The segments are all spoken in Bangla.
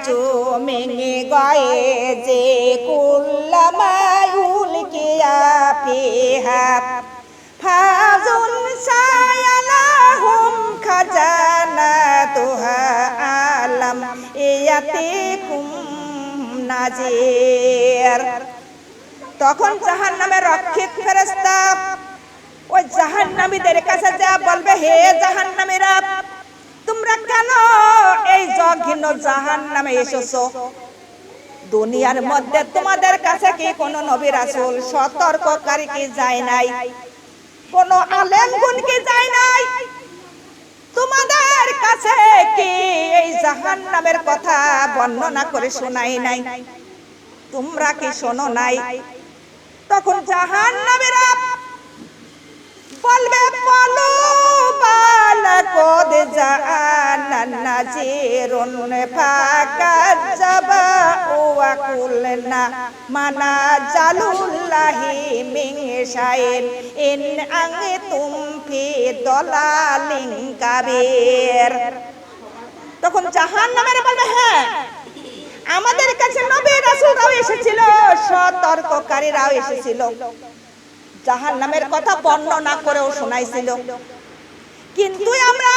চুমিঙে গয়ে যে কুল্লামায়ুল কিয়া ফিহা ফাজুন সায়ালাহুম খাজানাতুহা আলাম ইয়াতিকুম নাজির। তখন জাহান্নামের রক্ষিত ফেরেশতা ওই জাহান্নামীদের কাছে যা বলবে, হে জাহান্নামীরা, তোমরা কেন এই জঘন্য জাহান্নামে এসেছো? দুনিয়ার মধ্যে তোমাদের কাছে কি কোনো নবী রাসূল সতর্ককারী কি যায় নাই? কোনো আলেম গুণ কি যায় নাই? তোমাদের কাছে কি এই জাহান্নামের কথা বর্ণনা করে শোনাই নাই? তোমরা কি শোনো নাই? তখন জাহান্নামীরা বলবে, বলো বালাকদ জাআনা নাযিরুন ফাকাজ্জাবা ওয়া কুলনা মানাজালুল্লাহি মিন শাইইন ইন আনতুম ফি দালালিন কাবীর। তখন জাহান্নামের বলবে, হ্যাঁ, আমাদের কাছে নবী রাসূলরাও এসেছিল, সতর্ককারীরাও এসেছিল, জাহান্নামের কথা বর্ণনা করেও শোনাইছিল, কিন্তু আমরা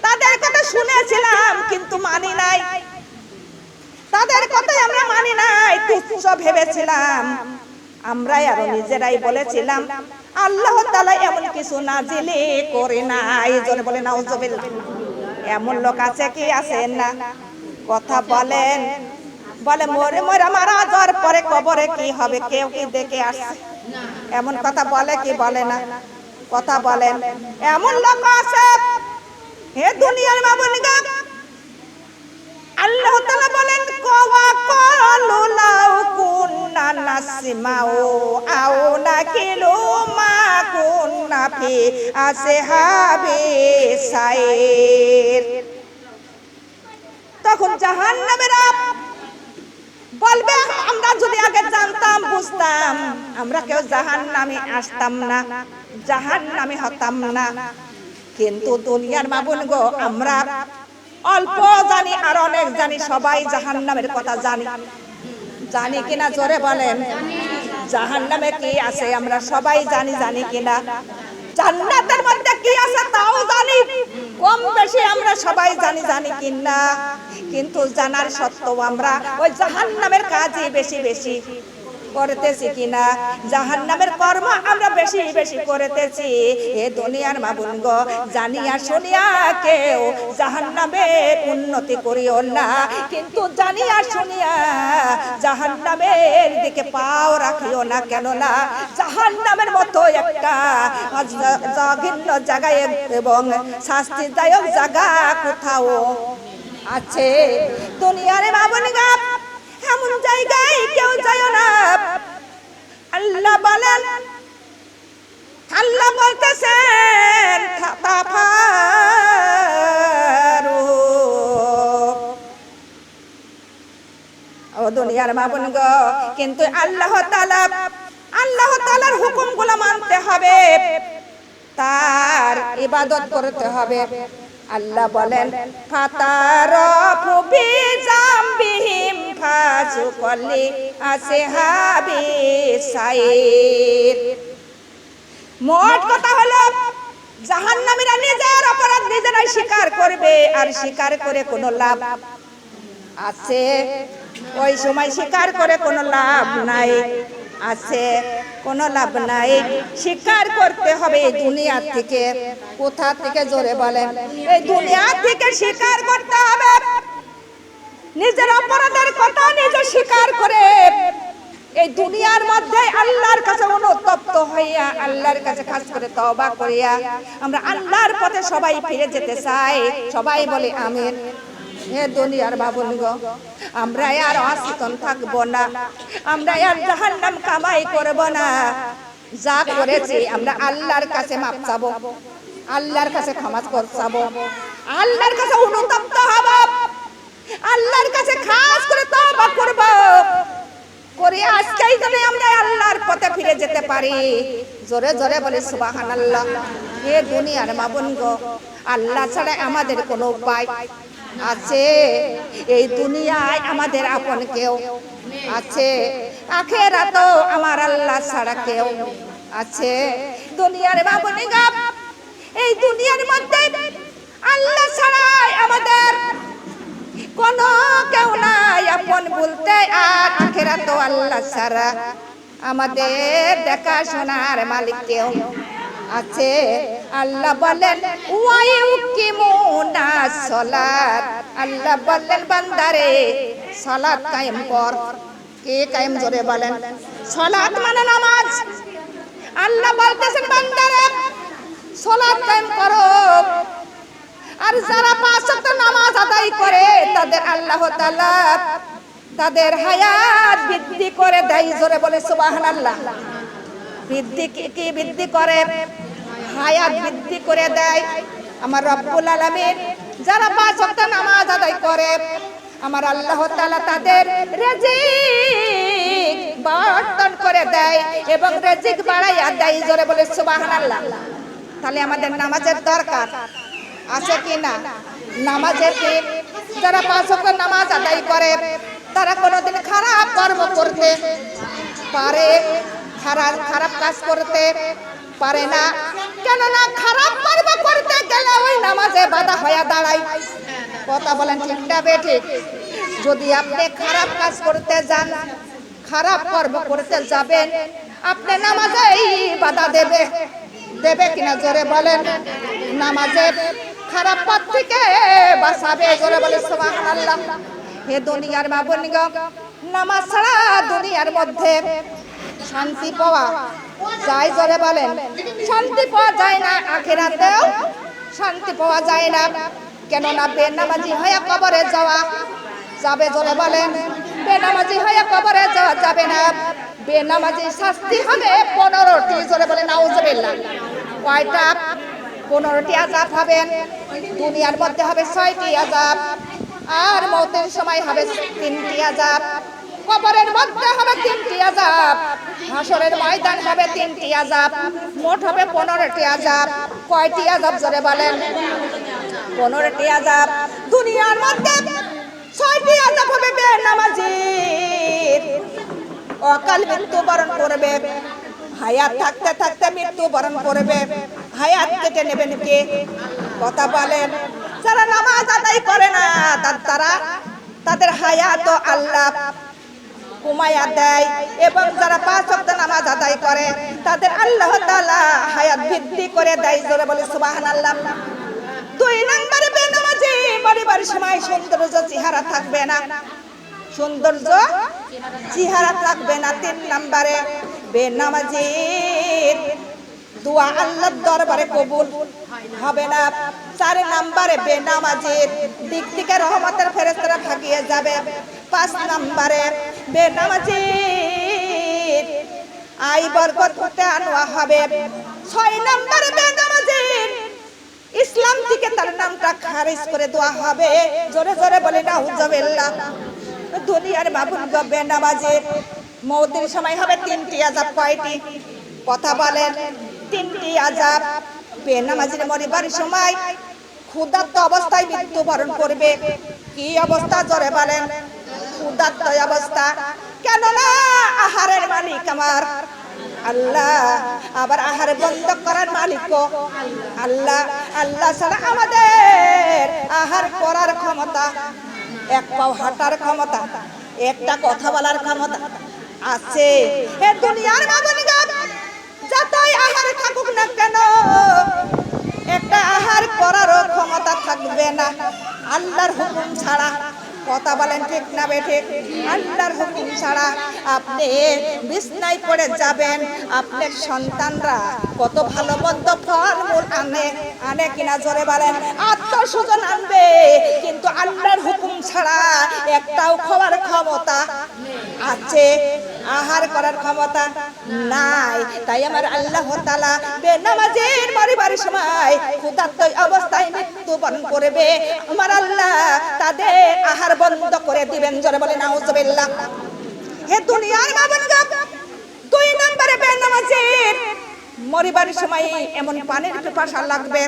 তাদের কথা শুনেছিলাম কিন্তু মানি নাই। তাদের কথাই আমরা মানি নাই, তুচ্ছ ভেবেছিলাম। আমরাই আরো নিজেরাই বলেছিলাম আল্লাহ তাআলা এমন কিছু নাজিলি করে নাই। জোরে বলে নাউজুবিল্লাহ। এমন লোক আছে কি আছেন না? কথা বলেন, বলে মরে মরে মারা যাওয়ার পরে কবরে কি হবে কেউ কি দেখে আসছে? এমন কথা বলে কি বলে না? কথা বলেন। এমন লোক আছে। হে দুনিয়ার মাবুনিগা, আল্লাহ তাআলা বলেন, ওয়া ক্বালু লাউ কুননা নাসমাউ আও নাকিলু মা কুননা ফি আসহাবিস সাইর। তখন জাহান্নামীরা বলবে, আমরা যদি আগে জানতাম, বুঝতাম, আমরা কেউ জাহান্নামে আসতাম না, জাহান্নামে হতাম না। কিন্তু দুনিয়ার মাবুন গো, আমরা অল্প জানি আর অনেক জানি, সবাই জাহান্নামের কথা জানি। জানি কিনা জোরে বলেন? জাহান্নামে কি আছে আমরা সবাই জানি, জানি কিনা? জান্নাতের মধ্যে কি আছে তাও জানি, কম বেশি আমরা সবাই জানি, জানি কিনা? কিন্তু জানার সত্ত্বেও আমরা ওই জাহান্নামের কাজই বেশি বেশি করতেছি কিনা? জাহান্নামের কর্ম আমরা বেশি বেশি করতেছি। এ দুনিয়ার মাবুন গো, জানিয়া শুনিয়া কেউ জাহান্নামের উন্নতি করিও না, কিন্তু জানিয়া শুনিয়া জাহান্নামের দিকে পাও রাখিও না। কেন না? জাহান্নামের মতো একটা জঘন্য জায়গায় এবং শাস্তিদায়ক জায়গা কোথাও আছে? দুনিয়ার মাবুন গো, এমন জায়গায় কেউ যায় না। আল্লাহ বলেন, আল্লাহ বলতেছেন, ও দুনিয়ার মাবুন গো, কিন্তু আল্লাহ তাআলার হুকুমগুলো মানতে হবে, তার ইবাদত করতে হবে। আল্লাহ বলেন, ফাতারাফু বিজামবিহিম ফাসুকলি আসহাবিস সাইর। মোট কথা হলো, জাহান্নামীরা নিজের অপরাধ নিজেরাই স্বীকার করবে, আর স্বীকার করে কোনো লাভ আছে? ওই সময় স্বীকার করে কোনো লাভ নাই। আছে, কোনো লাভ নাই। স্বীকার করতে হবে এই দুনিয়া থেকে। কোথা থেকে? জোরে বলেন। এই দুনিয়া থেকে স্বীকার করতে হবে। নিজের অপরাধের কথা নিজে স্বীকার করে এই দুনিয়ার মধ্যে আল্লাহর কাছে অনুতপ্ত হইয়া, আল্লাহর কাছে খাস করে তওবা করিয়া আমরা আল্লাহর পথে সবাই ফিরে যেতে চাই। সবাই বলে আমিন। হে দুনিয়ার বাবুন গো, আমরা আর অসচেতন থাকবো না, আমরা আর জাহান্নাম কামাই করব না। যা করেছি আমরা আল্লাহর কাছে মাপ চাবো, আল্লাহর কাছে ক্ষমা চাবো, আল্লাহর কাছে অনুতপ্ত হব, আল্লাহর কাছে খাস করে তওবা করব করে আজকেই যেন আমরা আল্লাহর পথে ফিরে যেতে পারি। জোরে জোরে বলি সুবহানাল্লাহ। হে দুনিয়ার বাবুন গো, আল্লাহ ছাড়া আমাদের কোনো উপায় আছে। এই দুনিয়ায় আমাদের আপন কেউ আছে, আখেরাতেও আমার আল্লাহ ছাড়া কেউ আছে। দুনিয়ার বাবুনি গাব, এই দুনিয়ার মধ্যে আল্লাহ ছাড়াই আমাদের কোনো কেউ নাই আপন বলতে, আর আখেরাতেও আল্লাহ ছাড়া আমাদের দেখাশোনার মালিক কেউ আছে। আল্লাহ বলেন ওয়ায়ুকিমুনা সালাত, আল্লাহ বলেন বান্দারে সালাত কায়েম কর। কে কায়েম জোরে বলেন? সালাত মানে নামাজ। আল্লাহ বলতেছেন বান্দারে সালাত কায়েম করো। আর যারা পাঁচ ওয়াক্ত নামাজ আদায় করে তাদের আল্লাহ তাআলা তাদের হায়াত বৃদ্ধি করে দেয়। জোরে বলে সুবহানাল্লাহ। বৃদ্ধি কি বৃদ্ধি করে? হায়াত বৃদ্ধি করে দেয় আমার রব্বুল আলামিন। যারা পাঁচ ওয়াক্ত নামাজ আদায় করে আমার আল্লাহ তাআলা তাদের রিজিক বর্ধন করে দেয় এবং রিজিক বাড়াইয়া দেয়। জোরে বলে সুবহানাল্লাহ। তাহলে আমাদের নামাজের দরকার আছে কি না? নামাজের দিন যারা পাঁচ ওয়াক্ত নামাজ আদায় করে তারা কোনোদিন খারাপ কর্ম করতে পারে, খারাপ কাজ করতে পারে না। কেননা খারাপ কর্ম করতে গেলে ওই নামাজে বাধা হয়ে দাঁড়ায়। কথা বলেন ঠিক না বেঠিক? যদি আপনি খারাপ কাজ করতে যান, খারাপ কর্ম করতে যাবেন, আপনি নামাজেই বাধা দেবে। দেবে কিনা জোরে বলেন? নামাজে খারাপ পথ থেকে বাঁচাবে। জোরে বলে সুবহানাল্লাহ। হে দুনিয়ার মা বোনগণ, নামাজ ছাড়া দুনিয়ার মধ্যে শান্তি পাওয়া যায়। জোরে বলেন শান্তি পাওয়া যায় না, আখিরাতেও শান্তি পাওয়া যায় না। কেননা বেনামাজি হয়ে কবরে যাওয়া যাবে। জোরে বলেন বেনামাজি হয়ে কবরে যাওয়া যাবে না। বেনামাজি শাস্তি হবে 15টি। জোরে বলেন নাউজুবিল্লাহ। কয়টা? 15টি আযাব হবেন। দুনিয়ার মধ্যে হবে 6টি আযাব, আর মওতের সময় হবে 3টি আযাব। কবরের মধ্যে হবে 3টি আযাব, হাসরের ময়দান হবে 3টি আযাব, মোট হবে 15টি আযাব। কয়টি আযাব জোরে বলেন? 15টি আযাব। দুনিয়ার মধ্যে 6টি আযাব হবে বেনামাজির। অকাল মৃত্যুবরণ করবে, হায়াত থাকতে থাকতে মৃত্যুবরণ করবে। হায়াত কেটে নেবেন কে? কথা বলেন। যারা নামাজ আদায় করে না তাদের হায়াত আল্লাহ কমায়া দেয়, এবং যারা পাঁচ ওয়াক্ত নামাজ আদায় করে তাদের আল্লাহ তাআলা হায়াত বৃদ্ধি করে দেয়। জোরে বলে সুবহানাল্লাহ। 2 নম্বরে বেনামাজি মরিবার সময় সৌন্দর্য চেহারা থাকবে না, সৌন্দর্য চেহারা থাকবে না। 3 নম্বরে বেনামাজির দোয়া আল্লাহর দরবারে কবুল হবে না। 4 নম্বরে বেনামাজির দিক থেকে রহমতের ফেরেশতারা ভাগিয়ে যাবে। 5 নম্বরে বেনামাজির আয় বরকত হতে আনোয়া হবে। 6 নম্বরে বেনামাজির ইসলাম থেকে তার নামটা খারিজ করে দেওয়া হবে। জোরে জোরে বলে নাউজুবিল্লাহ। দুনিয়ার বাবুল বেনামাজির মওতের সময় হবে 3টি আযাব। কয়টি? কথা বলেন। 3টি আযাব। বেনামাজির মরিবার সময় ক্ষুধার্ত অবস্থায় মৃত্যুবরণ করবে। কি অবস্থা জোরে বলেন? ক্ষুধার্ত অবস্থা। কেননা আহারের মালিক আমার আল্লাহ, আবার আহার বন্ধ করার মালিকও আল্লাহ। আল্লাহ ছাড়া আমাদের আহার করার ক্ষমতা, এক পাও হাঁটার ক্ষমতা, একটা কথা বলার ক্ষমতা আছে? এ দুনিয়ার বাবুনিগণ যতই আহার থাকুক না কেন, একটা আহার করারও ক্ষমতা থাকবে না আল্লাহর হুকুম ছাড়া। কথা বলেন ঠিক না বেঠিক? আল্লাহর হুকুম ছাড়া আপনি বিছনায় পড়ে যাবেন, আপনার সন্তানরা কত ভালো মন্দ ফলমূল আনে কিনা জোরে বলেন? আত্মস্বজন আনবে, কিন্তু আল্লাহর হুকুম ছাড়া একটাও খাওয়ার ক্ষমতা আছে? আহার করার ক্ষমতা নাই। তাই আমার আল্লাহ তাআলা বেনামাজির মরিবার সময় ক্ষুধার্ত অবস্থায় মৃত্যুবরণ করবে, আমার আল্লাহ তাদের আহার বন্ধ করে দিবেন। জোরে বলে নাউজুবিল্লাহ। হে দুনিয়ার বাবুনিগণ, 2 নম্বরে বেনামাজির মরিবার সময় এমন পানির পিপাসা লাগবে,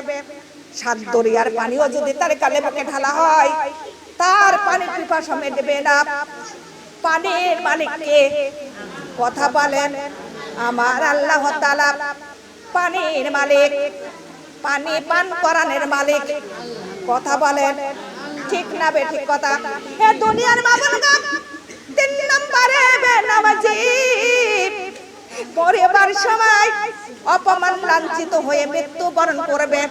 সাত দরিয়ার পানিও যদি তার গালে বুকে ঢালা হয় তার পানি পিপাসা মেটবে না। পানির মালিককে কথা বলেন আমার আল্লাহ তাআলা পানির মালিক, পানি পান করানোর মালিক। কথা বলেন ঠিক না বেঠিক কথা? এ দুনিয়ার মামুনগা 3 নম্বরে বেনামাজি পরিবার সময় অপমান লাঞ্ছিত হয়ে মৃত্যুবরণ করবে।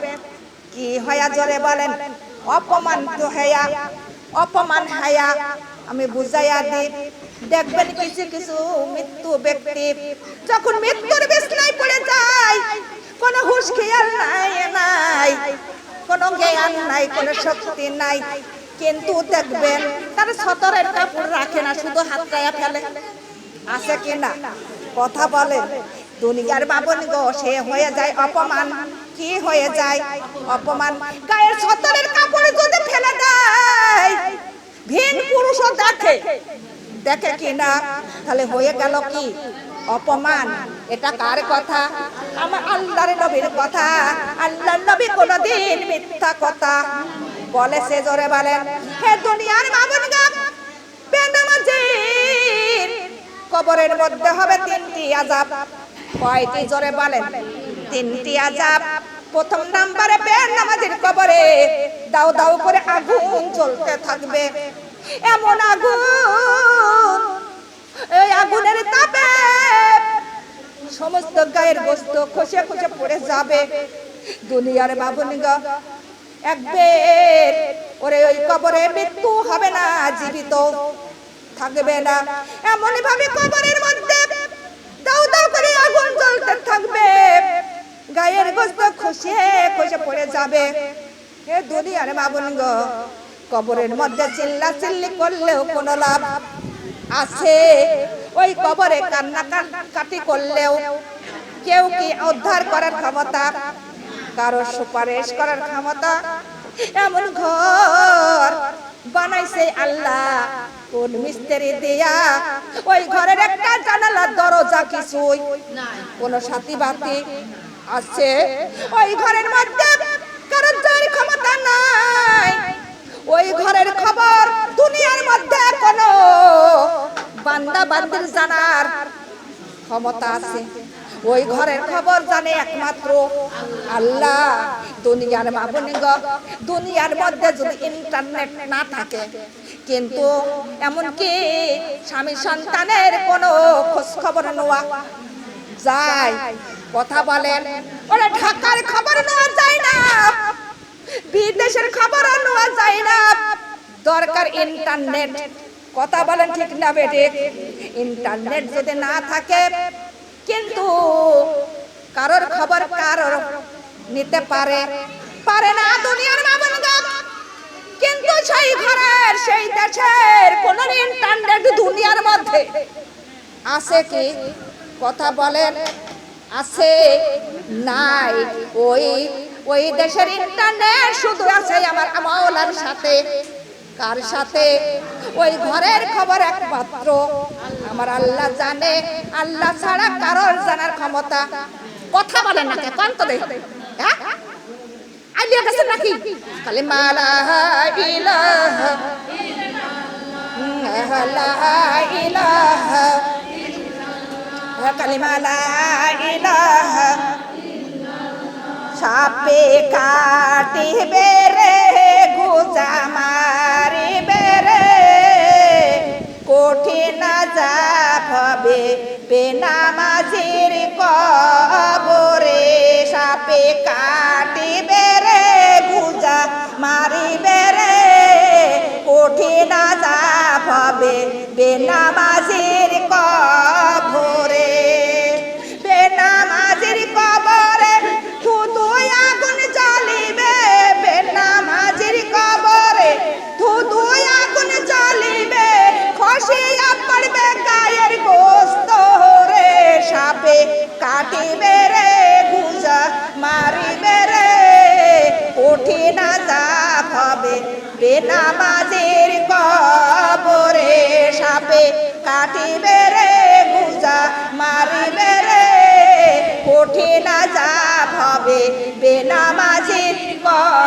কি হয়া জোরে বলেন? অপমান তো হয়া, অপমান হায়া। আমি বুঝাইয়া দিই, দেখবেন কিছু কিছু মৃত্যু ব্যক্তি যখন মৃত্যুর বিছানায় পড়ে যায় কোনো হুঁশ খেয়াল নাই, কোনো জ্ঞান নাই, কোনো শক্তি নাই, কিন্তু দেখবেন তার সতরের কাপড় রাখে না, শুধু হাত গায়ে ফেলে। আছে কি না? কথা বলে দুনিয়ার বাবন গো, সে হয়ে যায় অপমান। কি হয়ে যায়? অপমান। গায়ের সতরের কাপড় যদি ফেলে দেয় ভিন পুরুষও দেখে কি না, তাহলে হয়ে গেল কি? অপমান। এটা কার কথা? আমার আল্লাহর নবীর কথা। আল্লাহর নবী কোনদিন মিথ্যা কথা বলেছে? জোরে বলেন। হে দুনিয়ার মামুনগা বেনামাজির কবরের মধ্যে হবে 3টি আযাব। কয়টি? জোরে বলেন। 3টি আযাব। প্রথম নম্বরে বেনামাজির কবরে দাউ দাউ করে আগুন জ্বলতে থাকবে। এমন আগুন, এই আগুনের তাপে সমস্ত গায়ের গোশত খসে খসে পড়ে যাবে। দুনিয়ার বাবুনিগা একবার ওরে ওই কবরে মৃত্যু হবে না, জীবিত থাকবে না। এমন ভাবে কবরের মধ্যে দাউ দাউ করে আগুন জ্বলতে থাকবে, গায়ের গোশত খসে খসে পড়ে যাবে। হে দুনিয়ার বাবুনিগা কবরের মধ্যে চিল্লা চিল্লি করলেও কোনো লাভ আছে? ওই কবরে কান্না কাটি করলেও কেউ কি উদ্ধার করার ক্ষমতা, কারো সুপারিশ করার ক্ষমতা? এমন ঘর বানাইছে আল্লাহ কোন মিস্ত্রি দিয়া, ওই ঘরের একটা জানালা দরজা কিছুই নাই, কোন সাথী বাতি আছে? ওই ঘরের মধ্যে কারো যাওয়ার ক্ষমতা নাই। ওই ঘরের খবর দুনিয়ার মধ্যে কোনো বান্দা বান্দির জানার ক্ষমতা আছে? ওই ঘরের খবর জানে একমাত্র আল্লাহ। দুনিয়ার মাবুনিগা দুনিয়ার মধ্যে যদি ইন্টারনেট না থাকে, কিন্তু এমনকি স্বামী সন্তানের কোনো খোঁজ খবর নেওয়া যায়? কথা বলেন। ওরা ঢাকার খবর নেওয়া যায় না, বিদেশের খবর নেওয়া যায় না, দরকার ইন্টারনেট। কথা বলেন ঠিক না বেঠিক? ইন্টারনেট যদি না থাকে কিন্তু কারোর খবর কারোর নিতে পারে না দুনিয়ার মামুনগা। কিন্তু সেই ঘরের সেই দেশের কোন ইন্টারনেট দুনিয়ার মধ্যে আছে কি? কথা বলেন আছে? নাই। ওই দেশের ইন্টারনেট শুধু আছে আমার মাওলার সাথে। কার সাথে? ওই ঘরের খবর একমাত্র আমার আল্লাহ জানে। আল্লাহ ছাড়া কারোর জানার ক্ষমতা। কথা বলেন না কেন তো দেখ? হ্যাঁ আইলিয়া গেছে নাকি? কালিমা লা ইলাহা ইল্লাল্লাহ, কালিমা লা ইলাহা। সাপে কাটিবে রে গুজা মারিবে রে, কঠিন আযাব হবে বেনামাজির কবরে। সাপে কাটিবে রে গুজা মারিবে রে, কঠিন আযাব হবে বেনামাজির কবরে। বেনামাজির কবরে শুধু আগুন জ্বলিবে, বেনামাজির কবরে শুধু আগুন জ্বলিবে, খসিয়া পড়বে গায়ের গোশত রে। সাপে কাটিবে রে গুজা মারিবে রে, কঠিন আযাব হবে বেনামাজির কবরে। সাপে কাটিবে রে গুজা মারিবে রে, কঠিন আযাব হবে বেনামাজির কবরে।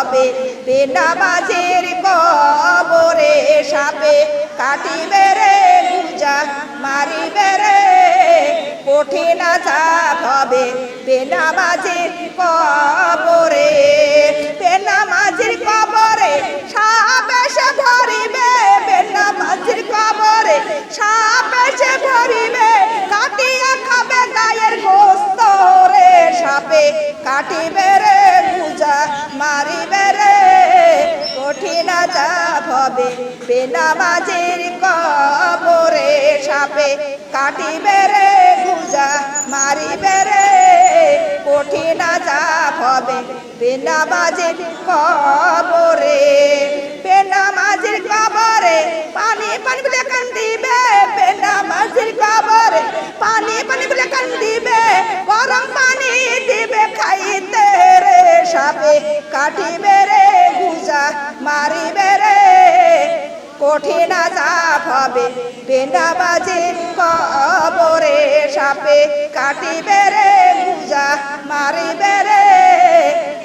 হবে বেনামাজির কবরে সাপে কাটিবে রে গুজা মারিবে রে কঠিন আযাব হবে বেনামাজির কবরে বেনামাজির কবরে সাপ এসে ধরিবে বেনামাজির কবরে সাপ এসে ধরিবে কাটিয়া খাবে গায়ের গোস্ত রে সাপে কাটিবে রে গুজা মারিবে রে কঠিন আযাব হবে বেনামাজির কবরে সাপে কাটিবে রে গুজা মারিবে রে কঠিন আযাব হবে বেনামাজির কবরে বেনামাজির কবরে পানি পানি বলে কান্দিবে বেনামাজির কবরে পানি পানি বলে কান্দিবে গরম পানি দিবে খাইতে রে সাপে কাটিবে রে গুজা মারিবে রে কঠিন আযাব হবে বেনামাজির কবরে সাপে কাটিবে রে গুজা মারিবে রে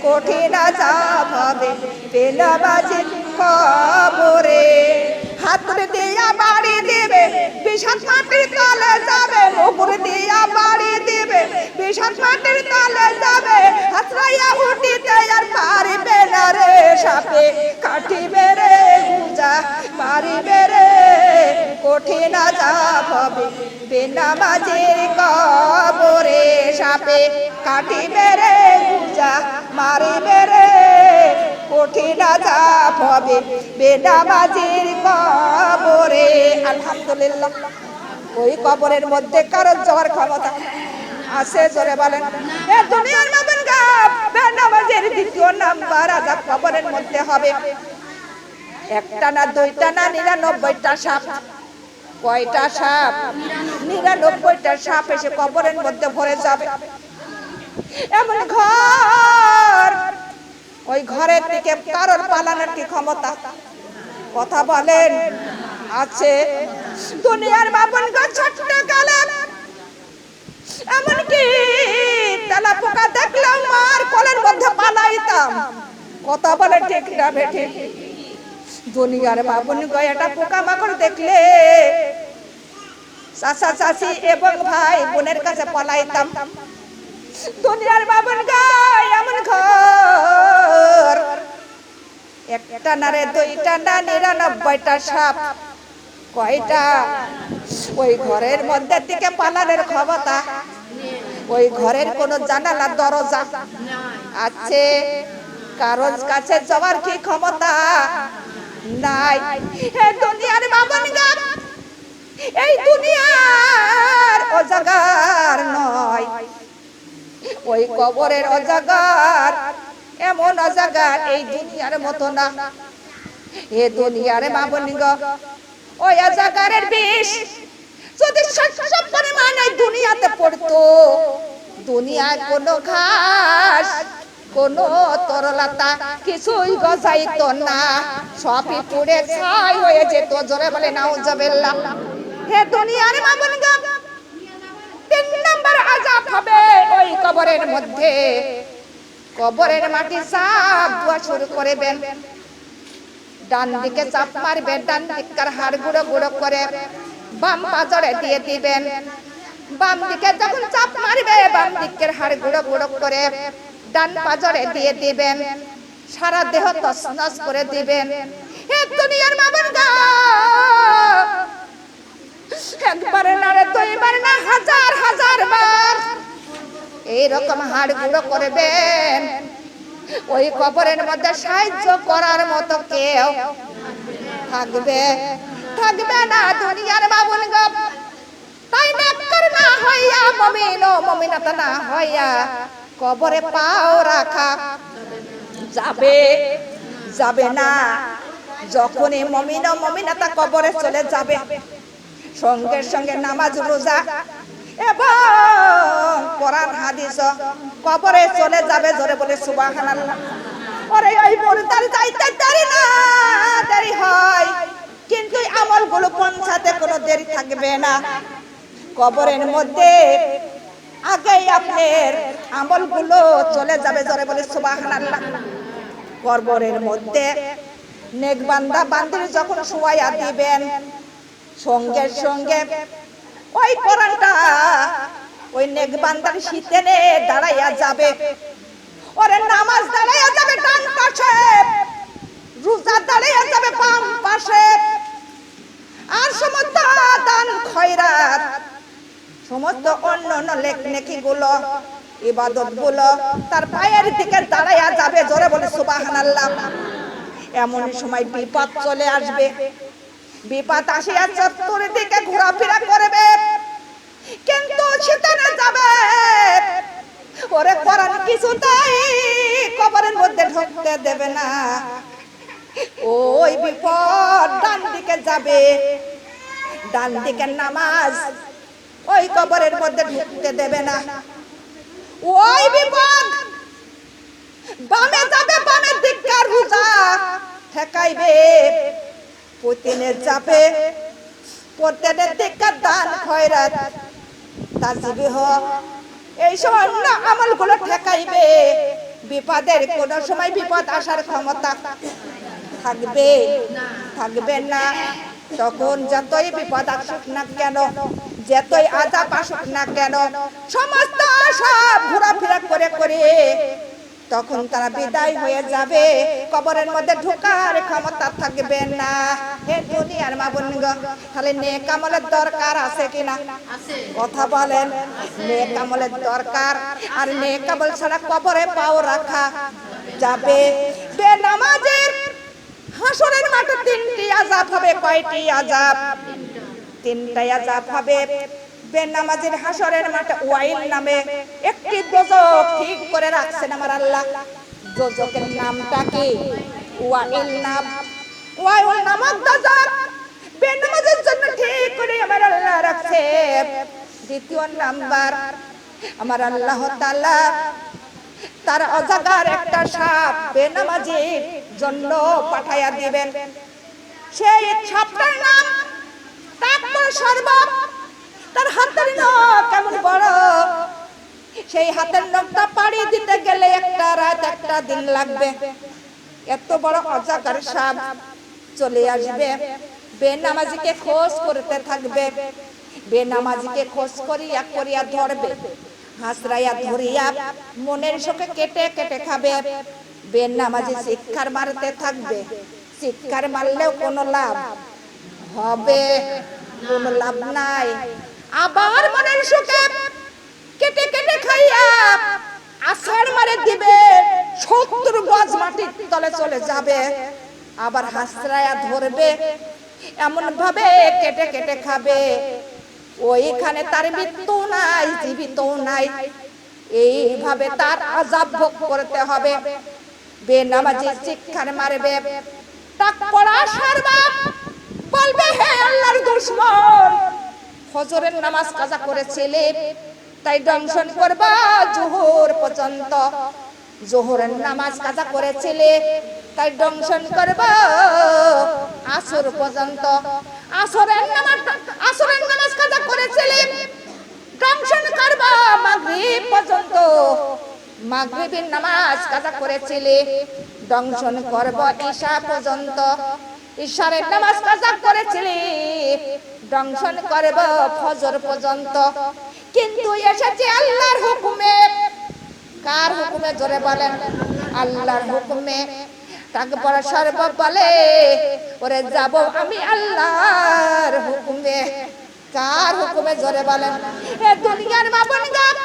কঠিন আযাব হবে বেনামাজির কবরে হাত দিয়া বাড়ি দিবে বিষাদ মাটির তলে যাবে মুগুর দিয়া বাড়ি দিবে বিষাদ মাটির তলে যাবে হাতরাইয়া উঠিতে আর পারিবে না রে সাপে কাটিবে রে গুজা মারিবে রে কঠিন আযাব হবে বেনামাজির কবরে সাপে কাটিবে রে গুজা মারিবে রে কঠিন আযাব হবে বেনামাজির কবরে আলহামদুলিল্লাহ ওই কবরের মধ্যে কারো যাওয়ার ক্ষমতা আছে জোরে বলেন এ দুনিয়ার মাবন গাব বেনামাজির দ্বিতীয় নাম্বার আযাব কবরের মধ্যে হবে একটা না দুইটা না 99টা সাপ কয়টা সাপ 99টা সাপ এসে কবরের মধ্যে ভরে যাবে এমন ঘর ওই ঘরের থেকে কারোর পালানোর কি ক্ষমতা কথা বলেন আছে দুনিয়ার বাবন গো ছোট্ট কালে এমন কি তেলা পোকা দেখলাম মার কোলের মধ্যে পালাইতাম কথা বলে ঠিক না বেঠে দুনিয়ার বাবন গো এটা পোকা মাকড় দেখলে চাচা চাচি এবং ভাই বোনের কাছে পালাইতাম দুনিয়ার বাবন গো এমন ঘর একটা না রে দুইটা না 99টা সাপ কয়টা ওই ঘরের মধ্যে থেকে পালানোর ক্ষমতা ওই ঘরের কোনো জানালা দরজা আছে কারোর কাছে যাওয়ার কি ক্ষমতা নাই হে দুনিয়ার বাবন গো এই দুনিয়ার অজাগার নয় ওই কবরের অজাগার এমন অজাগার এই দুনিয়ার মতো না এ দুনিয়ার বাবন গো ওই অজাগারের বিষ যদি সব পরিমাণে দুনিয়াতে পড়তো দুনিয়ায় কোনো ঘাস কোনো তরলতা কিছুই গজাইতো না সবই পুড়ে ছাই হয়ে যেত জোরে বলে নাউজুবিল্লাহ হে দুনিয়ার বাবন গো 3 নাম্বার আযাব হবে ওই কবরের মধ্যে কবরের মাটি চাপ দেওয়া শুরু করবেন ডান দিকে চাপ মারবেন ডান দিকের হাড় গুঁড়ো গুঁড়ো করে বাম পাজরে দিয়ে দিবেন বাম দিকে যখন চাপ মারবে বাম দিকের হাড় গুঁড়ো গুঁড়ো করে ডান পাজরে দিয়ে দিবেন সারা দেহ তছনছ করে দিবেন হে দুনিয়ার বাবন গো একবার না রে দুইবার না হাজার হাজার বার এইরকম হাড় গুঁড়ো করবেন ওই কবরের মধ্যে সাহায্য করার মতো কেউ থাকবে না দুনিয়ার বাবন গো তাই নেককার না হইয়া মুমিন ও মুমিনাত না হইয়া কবরে পাও রাখা যাবে না যখনই মুমিন ও মুমিনাত কবরে চলে যাবে সঙ্গে সঙ্গে নামাজ রোজা এবং কোরআন হাদিস কবরে চলে যাবে জোরে বলে সুবহানাল্লাহ ওরে ওই পর্দার যাইতে দেরি হয় কিন্তু আমলগুলো পৌঁছাতে কোনো দেরি থাকবে না কবরের মধ্যে আগেই আপনার আমলগুলো চলে যাবে জোরে বলে সুবহানাল্লাহ কবরের মধ্যে নেকবান্দা বান্দির যখন শোয়া দিবেন, সঙ্গে সঙ্গে ওই কোরআনটা ওই নেকবান্দার শীতেনে দাঁড়াইয়া যাবে, ওরে নামাজ দাঁড়াইয়া যাবে ডান পাশে, রোজা দাঁড়াইয়া যাবে বাম পাশে, আর সমস্ত দান খয়রাত, সমস্ত অন্য নেকি গুলো, ইবাদত গুলো তার পায়ের দিকে দাঁড়াইয়া যাবে। জোরে বলে সুবহানাল্লাহ। এমন সময় বিপদ চলে আসবে, বিপদ আসিয়া চত্বরের দিকে ঘোরাফেরা করবে, কিন্তু শয়তানে যাবে, ওরে কোরআন কিছুতেই কবরের মধ্যে ঢুকতে দেবে না। ওই বিপদ ডান দিকে যাবে, ডান দিকের নামাজ ওই কবরের মধ্যে ঢুকতে দেবে না। ওই বিপদ বামে যাবে, বামের দিককার রোজা ঠেকাইবে, পতিনে যাবে, পতিনের দিককার দান খয়রাত তাজবিহ এই সময় আমলগুলো ঠেকাইবে। বিপদের কোন সময় বিপদ আসার ক্ষমতা থাকবে না। তখন যতই বিপদ আসুক না কেন, যতই আযাব আসুক না কেন, সমস্ত সব ঘোরাফেরা করে তখন তারা বিদায় হয়ে যাবে, কবরের মধ্যে ঢোকার ক্ষমতা থাকবে না। হে দুনিয়ার মা বোনগণ, তাহলে নেক আমলের দরকার আছে কিনা? কথা বলেন। নেক আমলের দরকার, আর নেক আমল ছাড়া কবরে পাও রাখা যাবে। বেনামাজের হাসরের মাঠে তিনটি আযাব হবে। কয়টি আযাব? তিনটাই আযাব হবে। বেনামাজের হাসরের মাঠে ওয়াইল নামে একটি দোজখ ঠিক করে রাখছেন আমার আল্লাহ। দোজখের নামটা কি? ওয়াইল নাম। ওয়াইল নামক দোজখ বেনামাজের জন্য ঠিক করে আমার আল্লাহ রাখছে। দ্বিতীয় নাম্বার, আমার আল্লাহ তাআলা তার অজাগার একটা সাপ বেনামাজির জন্য পাঠাইয়া দিবেন। সেই সাপটার নাম তাকবর সর্ব। তার হাতের নখ কেমন বড়, সেই হাতের নখটা পাড়ি দিতে গেলে একটা রাত একটা দিন লাগবে। এত বড় অজাগার সাপ চলে আসবে, বেনামাজিকে খোঁজ করতে থাকবে, বেনামাজিকে খোঁজ করিয়া ধরবে, হাসরাইয়া ধরিয়া মনের শোকে কেটে খাবে। বেনামাজি চিৎকার মারতে থাকবে, চিৎকার মারলেও কোনো লাভ হবে? কোনো লাভ নাই। আবার মনের শোকে কেটে খাইয়া আছাড় মারে দিবে, 70 গজ মাটির তলে চলে যাবে। আবার হাসরাইয়া ধরবে, এমন ভাবে কেটে খাবে, ওইখানে তার মৃত্যু নাই, জীবিত নাই। এইভাবে তার আযাব ভোগ করতে হবে। বেনামাজি চিৎকার মারবে, টাক পড়া সারবা বলবে, হে আল্লাহর দুশমন, ফজরের নামাজ কাজা করেছিলে তাই দংশন করবা জোহর পর্যন্ত। জোহরের নামাজ কাজা করেছিলে তাই দংশন করবা আসর পর্যন্ত। আসরের নামাজ কাজা করেছিলে দংশন করবা মাগরিব পর্যন্ত। মাগরিবের নামাজ কাজা করেছিলে দংশন করবা ঈশা পর্যন্ত। ঈশারের নামাজ কাজা করেছিলে দংশন করবা ফজর পর্যন্ত। কিন্তু এসেছে আল্লাহর হুকুমে। কার হুকুমে? জোরে বলেন। আল্লাহর হুকুমে। তাকবর সর্ব বলে, ওরে যাব আমি আল্লাহর হুকুমে। কার হুকুমে? জোরে বলেন। এ দুনিয়ার মা বোনগণ,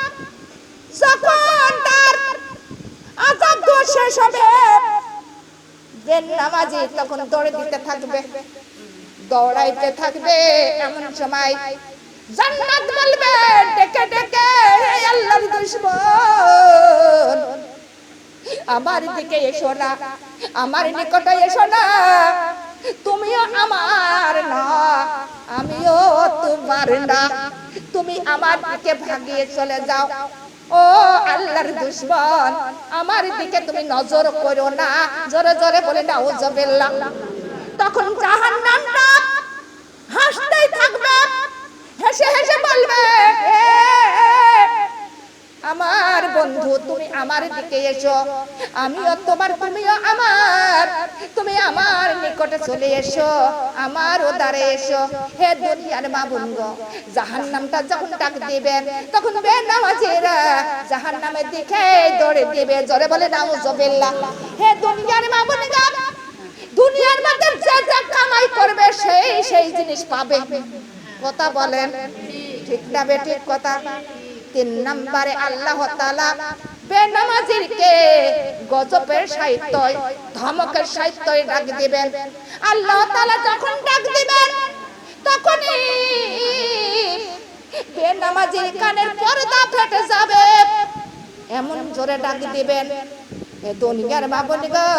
যখন তার আযাব দোষ শেষ হবে, বেনামাজি তখন দৌড়ে দিতে থাকবে, দৌড়াইতে থাকবে। এমন সময় জান্নাত বলবে ডেকে, হে আল্লাহর দুশমন, আমার দিকে এসো না, আমার নিকটে এসো না। তুমিও আমার না, আমিও তোমার না। তুমি আমার দিকে ভাগিয়ে চলে যাও। ও আল্লাহর দুশমন, আমার দিকে তুমি নজর করো না। জোরে জোরে বলে নাউজুবিল্লাহ। তখন জাহান্নামটা হাসতেই থাকবে, হেসে বলবে, আমার বন্ধু তুমি আমার দিকে এসো, আমিও তোমার, তুমিও আমার, তুমি আমার নিকটে চলে এসো, আমার উদারে এসো। হে দুনিয়ার মা বোন গো, জাহান্নামটা যখন ডাক দিবেন তখন বেনামাজিরা জাহান্নামের দিকে দৌড়ে দিবে। জোরে বলে নাউজুবিল্লাহ। হে দুনিয়ার মা বোন গো, দুনিয়ার মধ্যে যে যা কামাই করবে সেই জিনিস পাবে। কথা বলেন ঠিক না বেঠিক কথা? 3 নম্বরে আল্লাহ তাআলা বেনামাজিরকে গজবের সাহিত্য, ধমকের সাহিত্য ডাক দিবেন। আল্লাহ তাআলা যখন ডাক দিবেন তখনই বেনামাজির কানের পর্দা ফেটে যাবে, এমন জোরে ডাক দিবেন। এ দুনিয়ার মা বোন গো,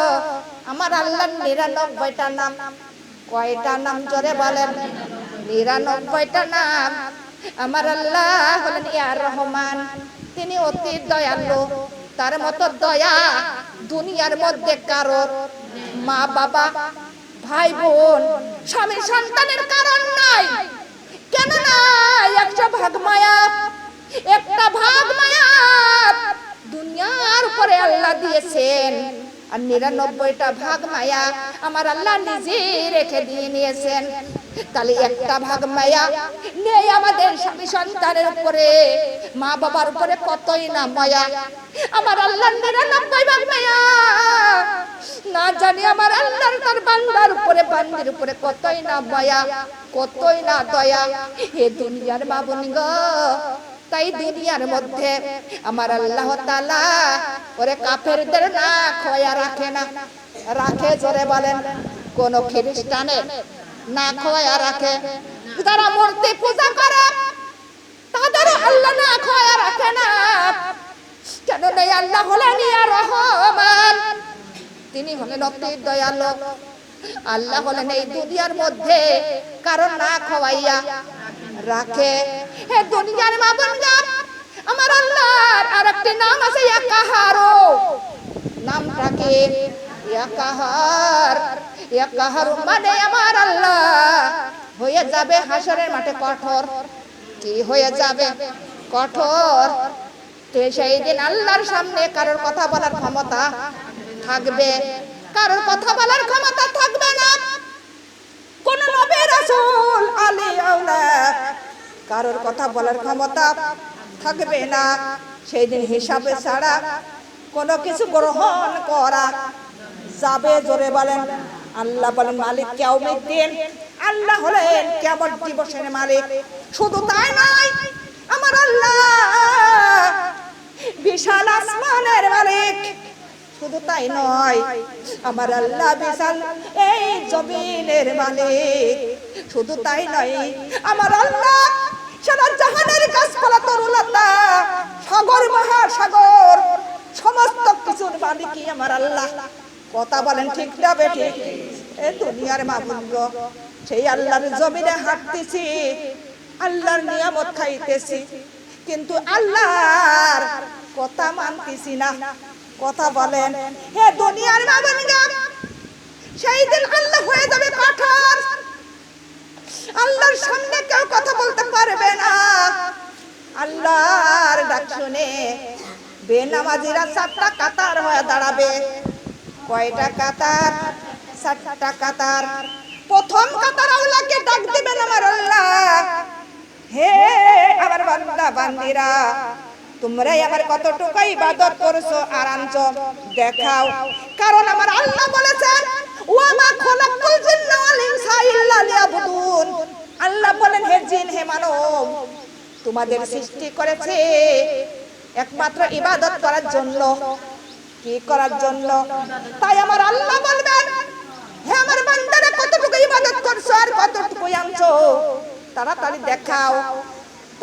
আমার আল্লাহর 99টা নাম। কয়টা নাম জোরে বলেন? 99টা নাম। আমার আল্লাহ হলেন ইয়া রহমান, তিনি অতি দয়ালু। তার মতো দয়া দুনিয়ার মধ্যে কারোর মা বাবা, ভাই বোন, স্বামী সন্তানের কারণ নাই। কেন নাই? 100 ভাগ মায়া, একটা ভাগ মায়া দুনিয়ার উপরে আল্লাহ দিয়েছেন, আর 99টা ভাগ মায়া আমার আল্লাহ নিজে রেখে দিয়ে নিয়েছেন। তাহলে একটা ভাগ মায়া নেই আমাদের স্বামী সন্তানের উপরে, মা বাবার উপরে কতই না মায়া। আমার আল্লাহর 99 ভাগ মায়া না জানি আমার আল্লাহর তার বান্দার উপরে, বান্দির উপরে কতই না মায়া, কতই না দয়া। হে দুনিয়ার মা বোন গো, তাই দুনিয়ার মধ্যে আমার আল্লাহ তাআলা ওরে কাফেরদের না খোয়া রাখে না। রাখে জোরে বলেন? কোন খ্রিস্টানের না খোয়া রাখে? যারা মূর্তি পূজা করে তাদের আল্লাহ না খোয়া রাখে না। কেন নেই? আল্লাহ হলেন ইয়া রহমান, তিনি হলেন অতি দয়ালু। আল্লাহ হলেন এই দুনিয়ার মধ্যে কারণ না খাওয়াইয়া রাখে। হে দুনিয়ার মা বোন গো, আমার আল্লাহর আরেকটি নাম আছে ইয়া কাহার। নামটা কি? ইয়া কাহার। ইয়া কাহার মানে আমার আল্লাহ হয়ে যাবে হাসরের মাঠে কঠোর। কি হয়ে যাবে? কঠোর। সেই দিন আল্লাহর সামনে কারোর কথা বলার ক্ষমতা থাকবে, কারোর কথা বলার ক্ষমতা থাকবে না। কোন নবী রাসূল আলী আওলা কারোর কথা বলার ক্ষমতা থাকবে না। সেই দিন হিসাবে ছাড়া কোনো কিছু গ্রহণ করা যাবে। জোরে বলেন? আল্লাহ বলেন মালিক কিয়ামতের, আল্লাহ হলেন কিয়ামত দিবসের মালিক। শুধু তাই নয়, আমার আল্লাহ বিশাল আসমানের মালিক। শুধু তাই নয়, আমার আল্লাহ বিশাল এই জমিনের মালিক। শুধু তাই নয়, আমার আল্লাহ সারা জাহানের গাছপালা, তরুলতা, সাগর, মহাসাগর, সমস্ত কিছুর মালিকই আমার আল্লাহ। কথা বলেন ঠিক না বেঠিক? এ দুনিয়ার মা বোন গো, সেই আল্লাহর জমিনে হাঁটতেছি, আল্লাহর নিয়ামত খাইতেছি, কিন্তু আল্লাহর কথা মানতেছি না। কথা বলেন? হে দুনিয়ার মা বোন গো, সেই দিন আল্লাহ হয়ে যাবে কঠোর। আল্লাহর সামনে কেউ কথা বলতে পারবে না। আল্লাহর ডাক শুনে বেনামাজিরা 4টা কাতার হয়ে দাঁড়াবে। কয়টা কাতার? 4টা কাতার। প্রথম কাতার আল্লাহকে ডাক দিবেন আমার আল্লাহ, হে আমার বান্দা বান্দিরা, তোমরাই আমার কতটুকু ইবাদত করছো আর আনছো দেখাও। কারণ আমার আল্লাহ বলেছেন ওয়া মা খালাকতুল জিন্না ওয়াল ইনসা ইল্লা লিয়াবুদুন। আল্লাহ বলেন হে জিন, হে মানব, তোমাদের সৃষ্টি করেছে একমাত্র ইবাদত করার জন্য। কি করার জন্য? তাই আমার আল্লাহ বলবেন হে আমার বান্দারা, কতটুকু ইবাদত করছো আর কতটুকু আনছো তাড়াতাড়ি দেখাও।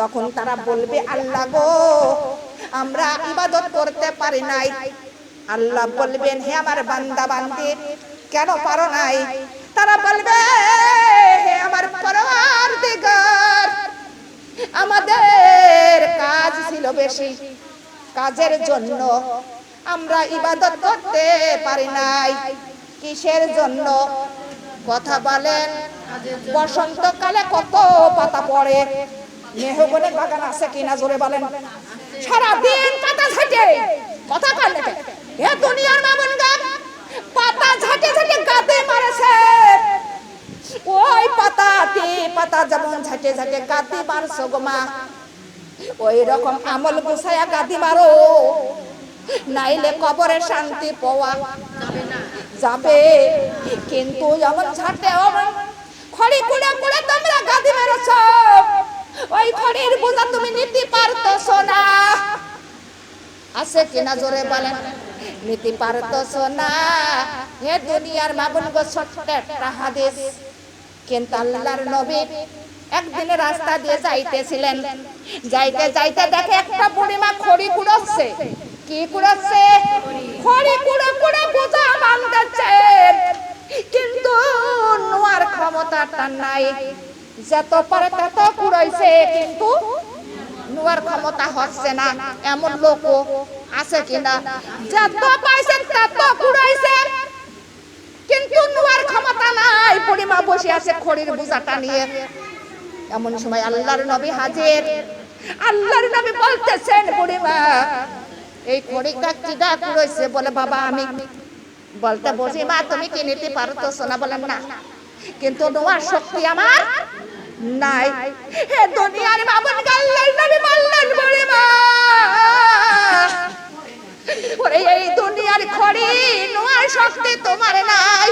তখন তারা বলবে আল্লাহ গো, আমরা ইবাদত করতে পারি নাই। আল্লাহ বলবেন হে আমার বান্দা বান্দি, কেন পারো নাই? তারা বলবে হে আমার পরওয়ারদিগার, আমাদের কাজ ছিল বেশি, কাজের জন্য আমরা ইবাদত করতে পারি নাই। কিসের জন্য? কথা বলেন? বসন্তকালে কত পাতা পড়ে, মেহগনির বাগান আছে কিনা জোরে বলেন? সারা দিন পাতা ঝাঁটে, কথা বলেন এ দুনিয়ার মামুন গাম পাতা ঝাঁটে ঝাঁটে গাতে মারেছে, ওই পাতা যেমন ঝাঁটে ঝাঁটে গাতে মারছো গো মা, ওই রকম আমল গুছায়া গাদি মারো, নাইলে কবরে শান্তি পাওয়া যাবে। কিন্তু এমন ঝাঁটে খড়ি কুড়ে কুড়ে তোমরা গাদি মেরেছ, ওই খড়ির বোঝা তুমি নিতে পারতেছো না। আছে কিনা জোরে বলেন, নিতে পারতেছো না। হে দুনিয়ার মামুন গো, ছোট্ট একটা হাদিস। কিন্তু আল্লাহর নবী একদিন রাস্তা দিয়ে যাইতেছিলেন, যাইতে যাইতে দেখে একটা বুড়িমা খড়ি কুড়াচ্ছে। কি কুড়াচ্ছে? খড়ি কুড়ে কুড়ে বোঝা বাঁধতেছে, কিন্তু নোয়ার ক্ষমতাটা নাই। যত পারে তত কুড়াইছে, কিন্তু নোয়ার ক্ষমতা হচ্ছে না। এমন লোক আছে কিনা? যত পাইছেন তত কুড়াইছে, কিন্তু নোয়ার ক্ষমতা নাই। বুড়িমা বসে আছে খড়ির বোঝাটা নিয়ে। এমন সময় আল্লাহর নবী হাজির। আল্লাহর নবী বলতেছেন, বুড়িমা এই খড়িটা কিডা কুড়াইছে? বলে বাবা আমি। বলতে বসি মা তুমি কি নিতে পারতেছো না? বলেন না, কিন্তু নোয়ার শক্তি আমার নাই। হে দুনিয়ার মামুন, আল্লাহর নবী বললেন, বুড়িমা ওরে এই দুনিয়ার খড়ি নোয়ার শক্তি তোমার নাই।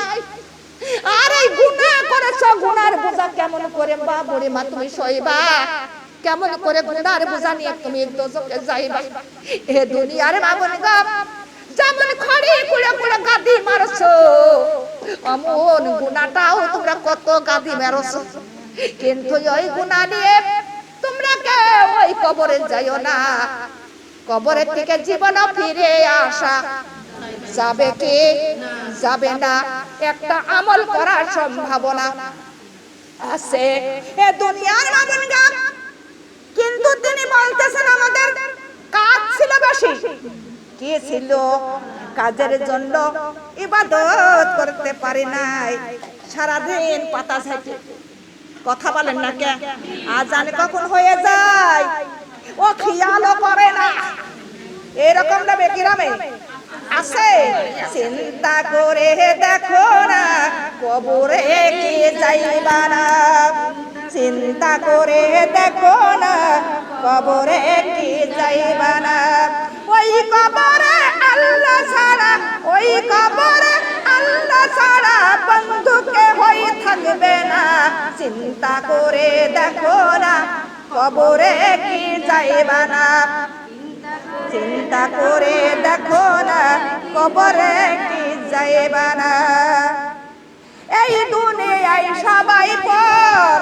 আর এই গুনাহ করেছো, গুনার বোঝা কেমন করে বা বুড়িমা তুমি সইবা? কেমন করে গুনার বোঝা নিয়ে তুমি দোজখে যাইবা? এ দুনিয়ার মামুন গো, যেমন খড়ি কুড়ে কুড়ে গাদি মারছো, অমন গুনাহটাও তোমরা কত গাদি মারছো। কিন্তু ওই গুনাহ নিয়ে তোমরা কেউ ওই কবরে যাইও না। কবরের থেকে জীবন ফিরে আসা যাবে কি? যাবে না। একটা আমল করার সম্ভাবনা আছে এ দুনিয়ার মামুন গো। কিন্তু তিনি বলতেছেন আমাদের কাজ ছিল বেশি। কি ছিল? কাজের জন্য ইবাদত করতে পারি নাই, সারাদিন পাতা ঝাঁটি। কথা বলেন না কে? আজান কখন হয়ে যায় ও খেয়ালও করে না। এরকম না বেকিরামে আছে? চিন্তা করে দেখো না কবরে কি যাইবা না। চিন্তা করে দেখো না কবরে কি যাইবা না। ওই কবরে আল্লাহ ছাড়া, ওই কবরে আল্লাহ ছাড়া বন্ধুকে হই থাকবে না। চিন্তা করে দেখো না কবরে কি যাইবা না। চিন্তা করে দেখো না কবরে কি যাইবা না। এই দুনিয়ায় সবাই পর,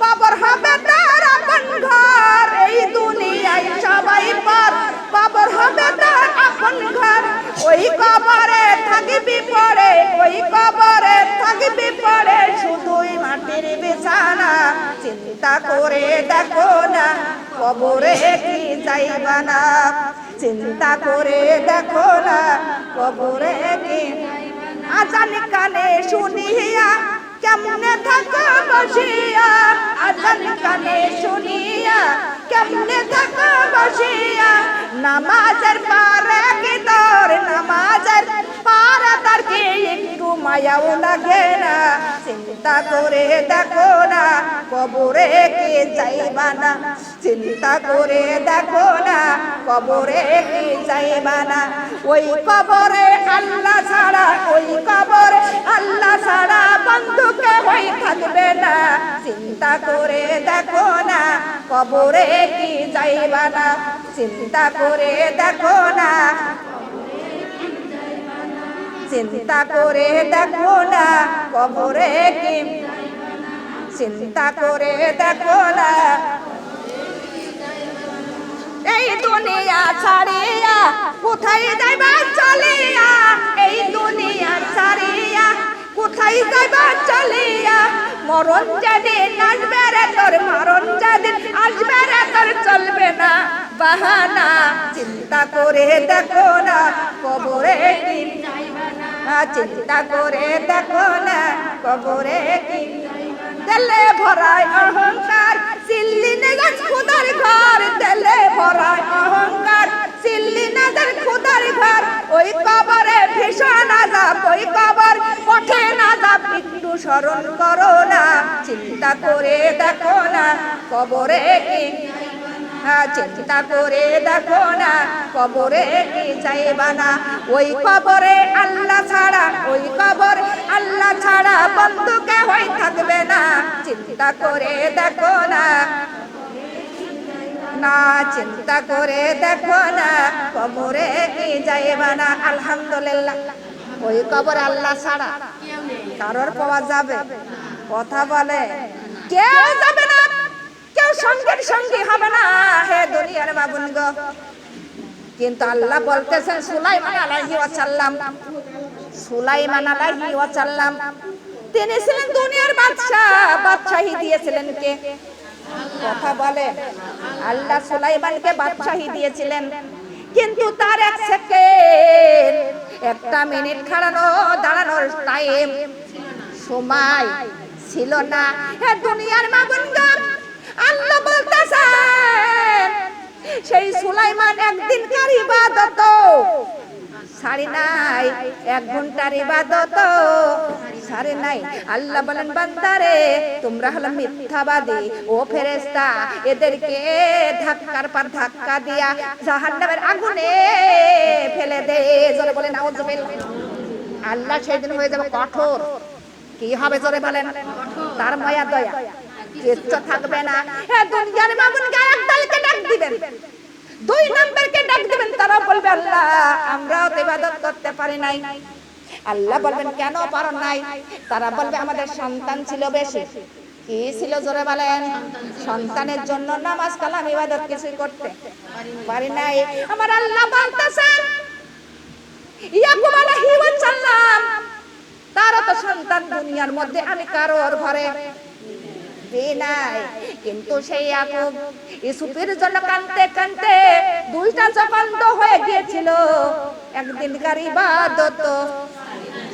কবর হবে তার আপন ঘর। এই দুনিয়ায় সবাই পর, কবর হবে তার আপন ঘর। ওই কবরে থাকবি পড়ে, ওই কবরে থাকবি পড়ে শুধুই মাটির বিছানা। চিন্তা করে দেখো না কবরে কি যাইবা না। চিন্তা করে দেখো না কবরে কি। আজান কানে শুনিয়া কেমনে থাকো বসিয়া, আজান কানে শুনিয়া কেমনে থাকো বসিয়া। নামাজের পারে কি তোর, নামাজের পারে তার কি একটু মায়াও লাগে না। চিন্তা করে দেখো না কবরে কি যাইবা না। চিন্তা করে দেখো না কবরে কি যাইবা না। ওই কবরে আল্লাহ ছাড়া, ওই কবরে আল্লাহ ছাড়া বন্ধুকে হই থাকবে না। চিন্তা করে দেখো না কবরে কি যাইবা না। চিন্তা করে দেখো না, চিন্তা করে দেখো না কবরে কি। চিন্তা করে দেখো না। এই দুনিয়া ছাড়িয়া কোথায় যাইবা চলিয়া, এই দুনিয়া ছাড়িয়া কোথায় যাইবা চলিয়া। মরণ যেদিন আসবে রে তোর, মরণ যেদিন আসবে রে তোর চলবে না বাহানা। চিন্তা করে দেখো না কবরে কি। চিন্তা করে দেখো না কবরে কি। দিলে ভরায় অহংকার চিল্লি নেগান খুদার ঘর। দিলে ভরায় অহংকার চিল্লি নেগান খুদার ঘর। ওই কবর স্মরণ করো না, চিন্তা করে দেখো না কবরে কি, চিন্তা করে দেখো না কবরে কি চাইবা না। ওই কবরে আল্লাহ ছাড়া, ওই কবর আল্লাহ ছাড়া বন্ধু কেউই থাকবে না, চিন্তা করে দেখো না, না চিন্তা করে দেখো না কবরে কি যাইবা না। আলহামদুলিল্লাহ, ওই কবর আল্লাহ ছাড়া কারোর পাওয়া যাবে? কথা বলে কেউ যাবে না, কেউ সঙ্গের সঙ্গী হবে না হে দুনিয়ার বাবুন গো। কিন্তু আল্লাহ বলতেছেন সুলাইমান আলাইহিস সালাম, সুলাইমান আলাইহিস সালাম তিনি ছিলেন দুনিয়ার বাদশা, বাদশাহী দিয়েছিলেন কে? কথা বলে আল্লাহ সুলাইমানকে বাদশাহী দিয়েছিলেন, কিন্তু তার এক সেকেন্ড, একটা মিনিট দাঁড়ানোর টাইম সময় ছিল না হে দুনিয়ার মাবুনগণ। আল্লাহ বলতেছেন সেই সুলাইমান একদিনকার ইবাদত সারি নাই, 1 ঘন্টার ইবাদত সারি নাই। আল্লাহ বলেন বান্দারে তোমরা হলো মিথ্যাবাদী, ও ফেরেশতা এদেরকে ধাক্কার পর ধাক্কা দিয়া জাহান্নামের আগুনে ফেলে দে। জোরে বলেন নাউজুবিল্লাহ। আল্লাহ সেদিন হয়ে যাবে কঠোর। কি হবে জোরে বলেন? তার মায়া দয়া কিচ্ছু থাকবে না। হে দুনিয়ার মামুনকে এক দলকে ডাক দিবেন, 2 নম্বরকে ডাক দিবেন, তারা বলবে আল্লাহ আমরাও তো ইবাদত করতে পারি নাই। আল্লাহ বলবেন কেন পারো নাই? তারা বলবে আমাদের সন্তান ছিল বেশি। কি ছিল জোরে বলেন? সন্তানের জন্য নামাজ কালাম ইবাদত কিছু করতে পারি নাই। আমার আল্লাহ বলতেছেন ইয়াকুব আলাইহিস সালাম তারও তো সন্তান দুনিয়ার মধ্যে আমি কারোর ঘরে দিই নাই, কিন্তু সেই ইয়াকুব ইউসুফের জন্য কাঁদতে কাঁদতে 2টা চোখ হয়ে গিয়েছিল, একদিনকার ইবাদত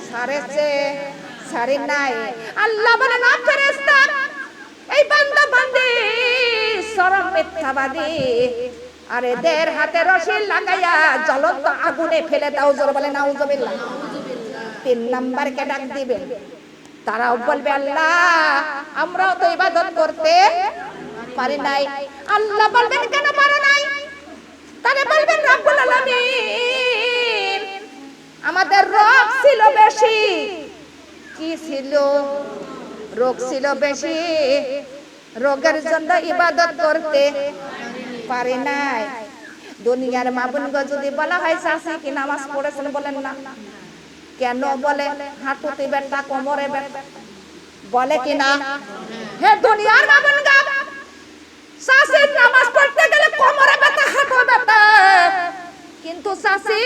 সারেছে সারি নাই। আল্লাহ বলেন না ফেরেশতা এই বান্দা বান্দি সরম মিথ্যাবাদী, আর এদের হাতে রশি লাগাইয়া জ্বলন্ত আগুনে ফেলে দাও। জোরে বলেন নাউজুবিল্লাহ। 3 নম্বরকে ডাক দিবেন, তারাও বলবে আল্লাহ আমরাও তো ইবাদত করতে পারি নাই। আল্লাহ বলবেন কেন পারো নাই? তারা বলবেন রব্বুল আলামিন আমাদের রোগ ছিল বেশি। কি ছিল? রোগ ছিল বেশি, রোগের জন্য ইবাদত করতে পারি নাই। দুনিয়ার মাবুনগো যদি বলা হয় চাচি কি নামাজ পড়েছেন, বলেন না কেন? বলে হাঁটুতে ব্যথা, কোমরে ব্যথা, বলে কি না? হে দুনিয়ার মাবুনগো, চাচি নামাজ পড়তে গেলে কোমরে ব্যথা, হাঁটু ব্যথা, কিন্তু চাচি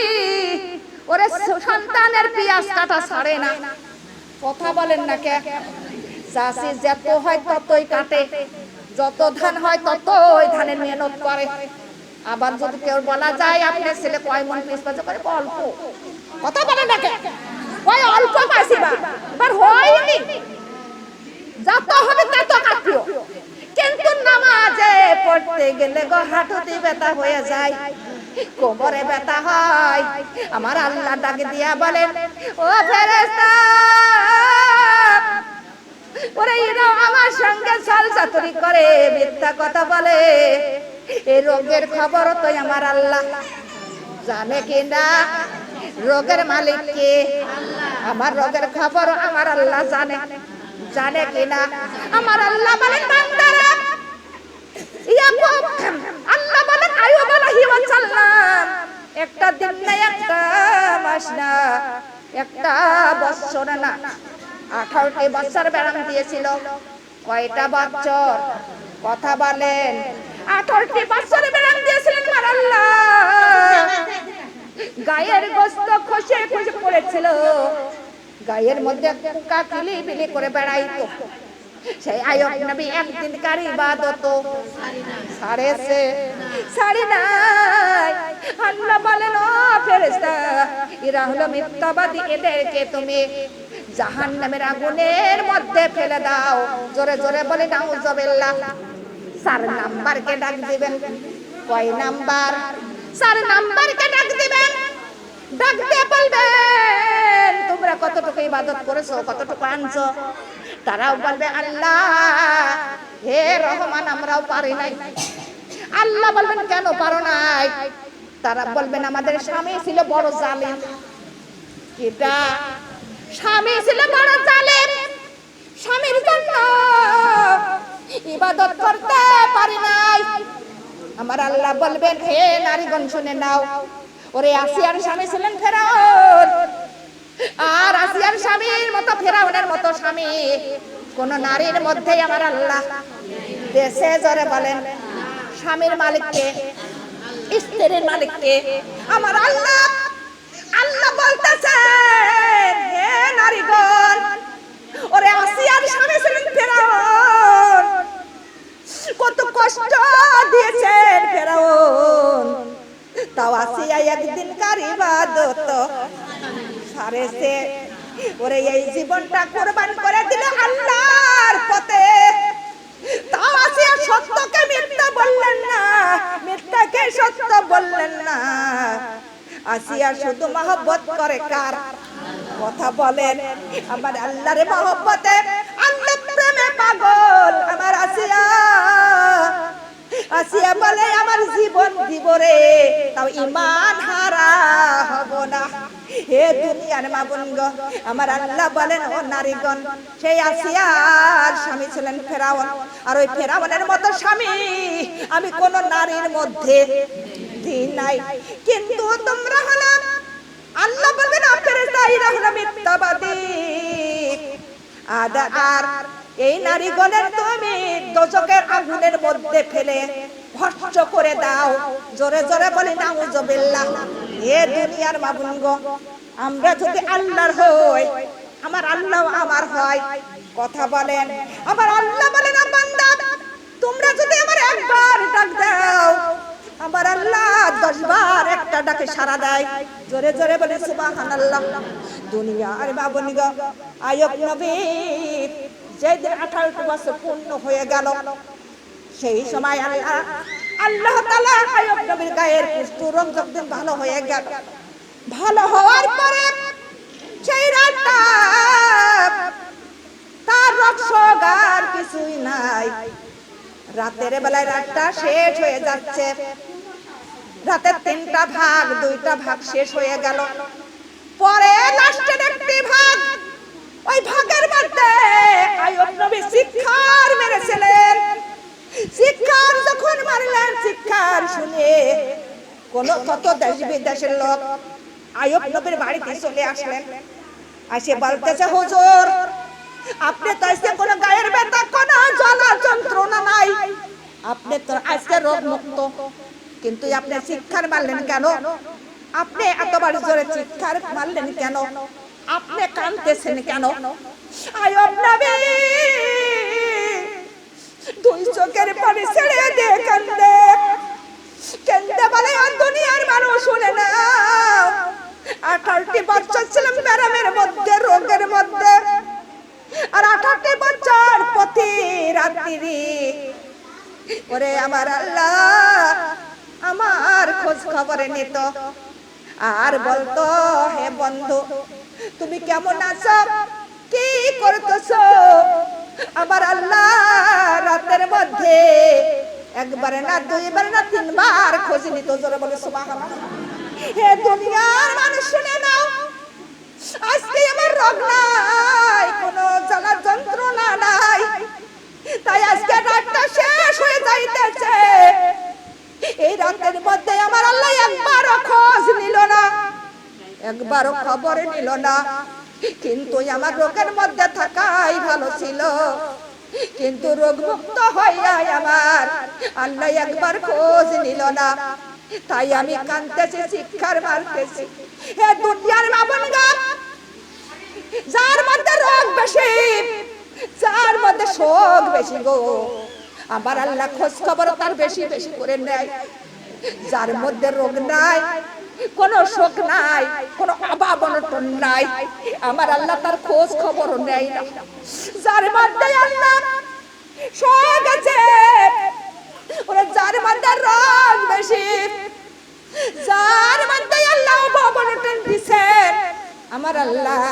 ওরে সন্তানের পিয়াজ কাটা ছাড়ে না। কথা বলেন না কে? চাচি যত হয় ততই কাটে, যত ধান হয় ততই ধানের মেহনত করে। আবার যদি কেউ বলা যায় আপনার ছেলে কয় মন পিস পাচ্ছে, করে অল্প। কথা বলেন না কে? ওই অল্প পাইছিবা বার হয়নি, যত হবে তত কাটিও। কিন্তু নামাজে পড়তে গেলে গো হাঁটুতে ব্যথা হয়ে যায়, কোমরে ব্যথা হয়। আমার আল্লাহ ডাক দিয়া বলেন ও ফেরেশতা ওরে এরা আমার সঙ্গে ছলচাতুরি করে, মিথ্যা কথা বলে। এই রোগের খবর তো আমার আল্লাহ জানে কিনা? রোগের মালিক কে? আমার রোগের খবর আমার আল্লাহ জানে, জানে কিনা? আমার আল্লাহ বলেন বান্দারা ইয়াকুব, আল্লাহ বলেন আইয়ুব আলাইহিস সালাম একটা দিন না, একটা মাস না, একটা বছর না, 18টি বছর ব্যারাম দিয়েছিল। কয়টা বছর? কথা বলেন। 18টি বছর ব্যারাম দিয়েছিলেন আমার আল্লাহ। গায়ের গোশত খসে খসে পড়েছিল, গায়ের মধ্যে পোকা কিলিবিলি করে বেড়াইতো। সেই আইয়ুব নবী একদিনকার ইবাদত সারেছে সারি নাই। আল্লাহ বলেন ও ফেরেশতা এরা হলো মিথ্যাবাদী, এদেরকে তুমি জাহান্নামের আগুনের মধ্যে ফেলে দাও। জোরে জোরে বলে নাউজুবিল্লাহ। 4 নাম্বারকে ডাক দিবেন। কয় নাম্বার? 4 নাম্বারকে ডাক দিবেন। ডাক দিয়ে বলবেন তোমরা কতটুকু ইবাদত করেছো, কতটুকু আনছো? তারাও বলবে আল্লাহ হে রহমান আমরাও পারি নাই। আল্লাহ বলবেন কেন পারো নাই? তারা বলবেন আমাদের স্বামী ছিল বড় জালেম। এটা স্বামী ছিল বড় জালেম, স্বামীর জন্য ইবাদত করতে পারি নাই। আমার আল্লাহ বলবেন হে নারীগণ শুনে নাও, ওরে আসিয়ার স্বামী ছিলেন ফেরাউন, আর আসিয়ার স্বামীর মতো ফেরাউনের মতো স্বামী কোন নারীর মধ্যেই আমার আল্লাহ দেশে জোরে বলেন স্বামীর মালিককে, স্ত্রীর মালিককে আমার আল্লাহ। আল্লাহ বলতেছেন হে নারীগণ, ওরে আসিয়ার স্বামী ছিলেন ফেরাউন, কত কষ্ট দিয়েছেন ফেরাউন, তাও আসিয়া একদিন কার ইবাদত সারেছে। ওরে এই জীবনটা কুরবান করে দিলে আল্লাহর পথে, তাও আসিয়া সত্যকে মিথ্যা বললেন না, মিথ্যাকে সত্য বললেন না। আসিয়া শুধু মহব্বত করে কার কথা বলেন? আমার আল্লাহর মহব্বতে, আল্লাহ প্রেমে পাগল আমার আসিয়া। আসিয়া বলে আমার জীবন দিব রে, তাও ঈমান হারা হব না। হে দুনিয়ার মাবুনগ, আমার আল্লাহ বলেন ও নারীগণ, সেই আসিয়ার স্বামী ছিলেন ফেরাউন, আর ওই ফেরাউনের মতো স্বামী আমি কোন নারীর মধ্যে দিই নাই। কিন্তু তোমরা হলো, আল্লাহ বলবেন ফেরেশতারা হলো মিথ্যাবাদী। আর এই নারীগণের তুমি দোজখের আগুনের মধ্যে ফেলে ভস্ম করে দাও। জোরে জোরে বলি নাউজুবিল্লাহ। এ দুনিয়ার মাবুনগ, আমরা যদি আল্লাহর হই, আমার আল্লাহ আমার হয়। কথা বলেন, আমার আল্লাহ বলেন বান্দা তোমরা যদি আমার একবার ডাক দাও, আমার আল্লাহ 10 বার একটা ডাকে সাড়া দেয়। জোরে জোরে বলি সুবহানাল্লাহ। দুনিয়ার মাবুনগ, আইয়ুব নবী যেদিন 18 বছর পূর্ণ হয়ে গেল, সেই সময় আল্লাহ তাআলা আইয়ুব নবীর গায়ের কুষ্ঠ রোগ যখন ভালো হয়ে গেল, ভালো হওয়ার পরে সেই রাতটা তার রোগ শোক আর কিছুই নাই। রাতের বেলায় রাতটা শেষ হয়ে যাচ্ছে, রাতের 3টা ভাগ 2টা ভাগ শেষ হয়ে গেল। পরে লাস্টের একটি ভাগ, ওই ভাগের মধ্যে আইয়ুব নবী শিক্ষার মেরেছিলেন। শিক্ষার যখন মারলেন, শিক্ষার শুনে কত দেশ বিদেশের লোক আইয়ুব নবীর বাড়িতে চলে আসলেন। আসে বলতেছে হুজুর আপনি তো আজকে কোনো গায়ের ব্যথা, কোনো জ্বালা যন্ত্রণা নাই, আপনি তো আজকে রোগ মুক্ত, কিন্তু আপনি শিক্ষার মারলেন কেন? আপনি এতবার জোরে শিক্ষার মারলেন কেন? আপনি কাঁদতেছেন কেন? আইয়ুব নবী 2 চোখের পানি ছেড়ে দিয়ে কান্দে। কান্দে বলে দুনিয়ার মানুষ শুনে না, 18টি বছর ছিলাম ব্যারামের মধ্যে, রোগের মধ্যে, আর 18টি বছর প্রতি রাত্রি ওরে আমার আল্লাহ আমার খোঁজ খবরে নিত আর বলতো হে বন্ধু তুমি কেমন আছো, কি করতেছো? আমার আল্লাহ রাতের মধ্যে একবার না 2 বার না 3 বার খোঁজ নিত। জোরে বলে সুবহানাল্লাহ। হে দুনিয়ার মানুষ শুনে নাও, আজকে আমার রোগ নাই, কোনো জ্বালা যন্ত্রণা নাই, তাই আজকে রাতটা শেষ হয়ে যাইতেছে। এই রাতের মধ্যে আমার আল্লাহ একবারও খোঁজ নিল না, একবারও খবর নিল না, কিন্তু আমার রোগের মধ্যে থাকাই ভালো ছিল। কিন্তু রোগ মুক্ত হইয়া আমার আল্লাহ একবার খোঁজ নিল না, তাই আমি কাঁদতেছি, শিক্ষার মারতেছি। হে দুনিয়ার মাবুনগা, যার মধ্যে রোগ বেশি, যার মধ্যে শোক বেশি গো, আমার আল্লাহ খোঁজ খবর তার বেশি বেশি করে নেয়। যার মধ্যে রোগ নাই, কোনো শোক নাই, কোনো অভাব অনটন নাই, আমার আল্লাহ তার খোঁজ খবরও নেয় না। যার মধ্যে আল্লাহ শোক আছে, ওরা যার মধ্যে রোগ বেশি, যার মধ্যে আল্লাহ অভাব অনটন আমার আল্লাহ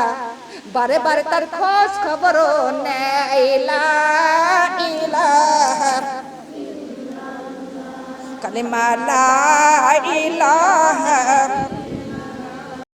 বারে বারে তার খোঁজ খবর নেয় লা ইলাহা কালিমা লা ইলাহা